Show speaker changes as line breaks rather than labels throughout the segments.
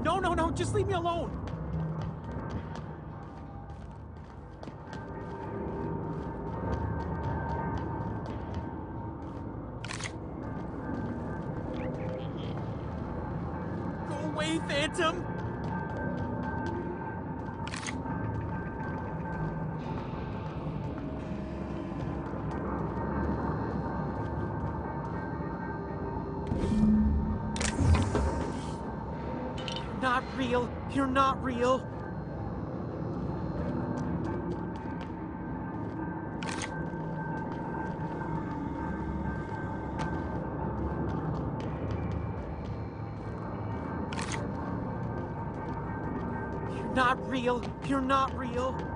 No, no, no, just leave me alone. Go away, Phantom. Not real. You're not real. You're not real. You're not real.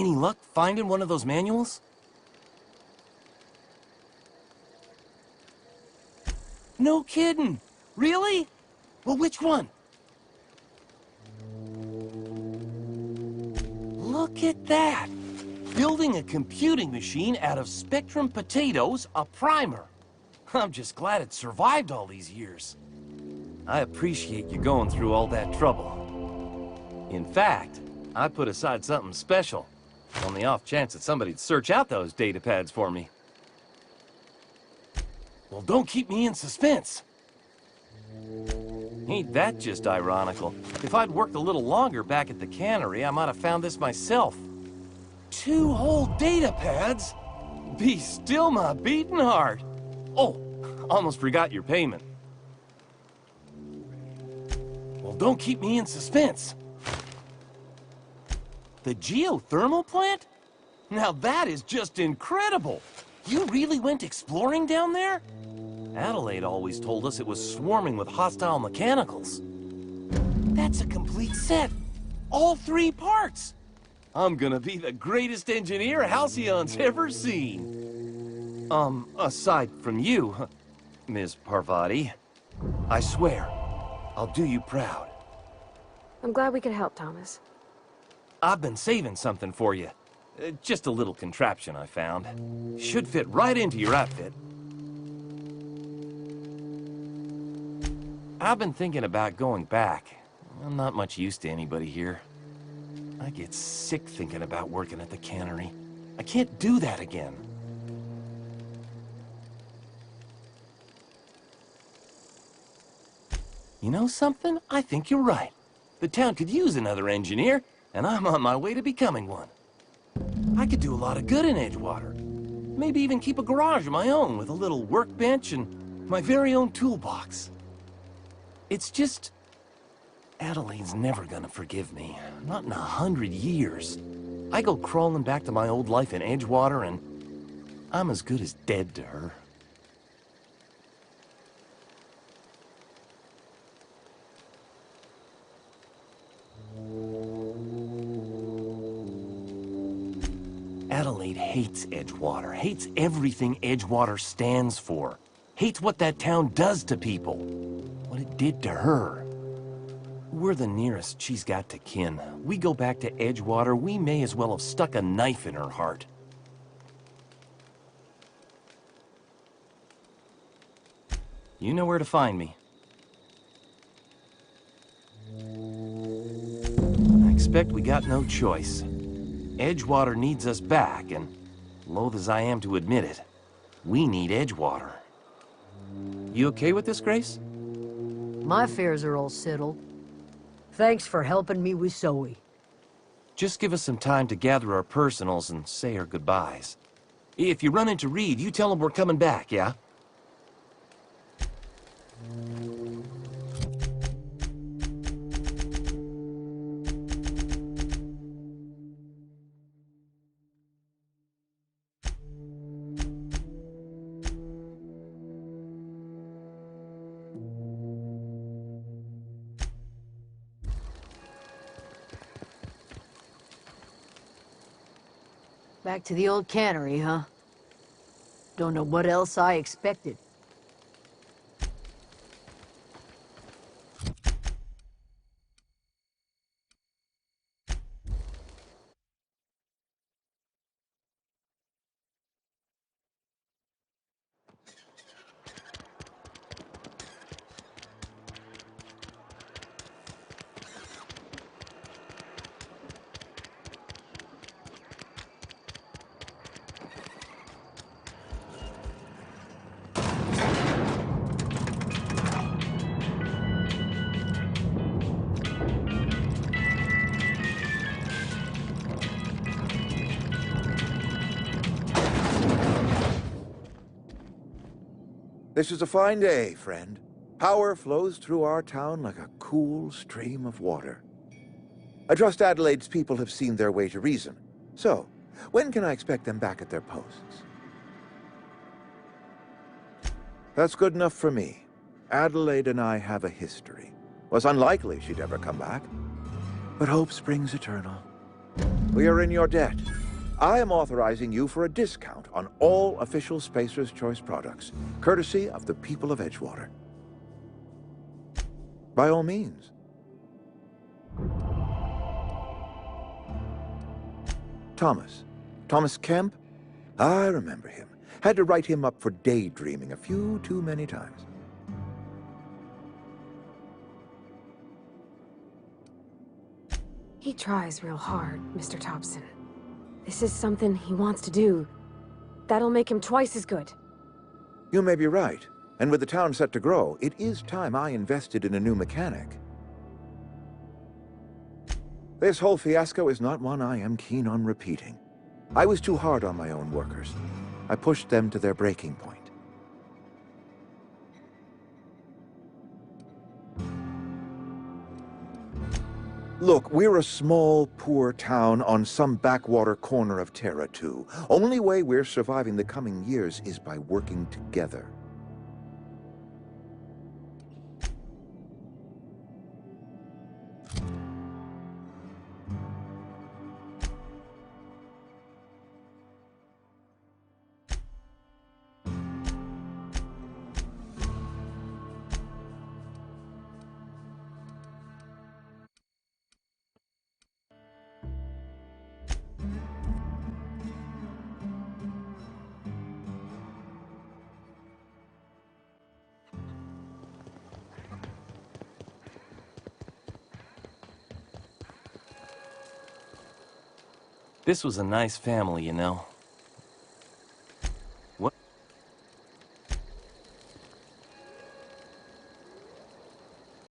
Any luck finding one of those manuals? No kidding! Really? Well, which one? Look at that! Building a computing machine out of Spectrum potatoes, a primer. I'm just glad it survived all these years. I appreciate you going through all that trouble. In fact, I put aside something special, on the off chance that somebody'd search out those data pads for me. Well, don't keep me in suspense. Ain't that just ironical? If I'd worked a little longer back at the cannery, I might have found this myself. 2 whole data pads? Be still my beating heart. Oh, almost forgot your payment. Well, don't keep me in suspense. The geothermal plant? Now that is just incredible! You really went exploring down there? Adelaide always told us it was swarming with hostile mechanicals. That's a complete set. All 3 parts. I'm gonna be the greatest engineer Halcyon's ever seen. Aside from you, Ms. Parvati, I swear, I'll do you proud.
I'm glad we could help, Thomas.
I've been saving something for you. Just a little contraption I found. Should fit right into your outfit. I've been thinking about going back. I'm not much use to anybody here. I get sick thinking about working at the cannery. I can't do that again. You know something? I think you're right. The town could use another engineer, and I'm on my way to becoming one. I could do a lot of good in Edgewater. Maybe even keep a garage of my own with a little workbench and my very own toolbox. It's just... Adelaide's never gonna forgive me. Not in 100 years. I go crawling back to my old life in Edgewater, and I'm as good as dead to her. Adelaide hates Edgewater, hates everything Edgewater stands for. Hates what that town does to people. What it did to her. We're the nearest she's got to kin. We go back to Edgewater, we may as well have stuck a knife in her heart. You know where to find me. I expect we got no choice. Edgewater needs us back, and loath as I am to admit it, we need Edgewater. You okay with this, Grace?
My affairs are all settled. Thanks for helping me with Zoe.
Just give us some time to gather our personals and say our goodbyes. If you run into Reed, you tell him we're coming back, yeah?
Back to the old cannery, huh? Don't know what else I expected.
This is a fine day, friend. Power flows through our town like a cool stream of water. I trust Adelaide's people have seen their way to reason. So, when can I expect them back at their posts? That's good enough for me. Adelaide and I have a history. Was unlikely she'd ever come back. But hope springs eternal. We are in your debt. I am authorizing you for a discount on all official Spacer's Choice products, courtesy of the people of Edgewater. By all means. Thomas Kemp? I remember him. Had to write him up for daydreaming a few too many times.
He tries real hard, Mr. Thompson. This is something he wants to do. That'll make him twice as good.
You may be right. And with the town set to grow, it is time I invested in a new mechanic. This whole fiasco is not one I am keen on repeating. I was too hard on my own workers. I pushed them to their breaking point. Look, we're a small, poor town on some backwater corner of Terra 2. Only way we're surviving the coming years is by working together.
This was a nice family, you know.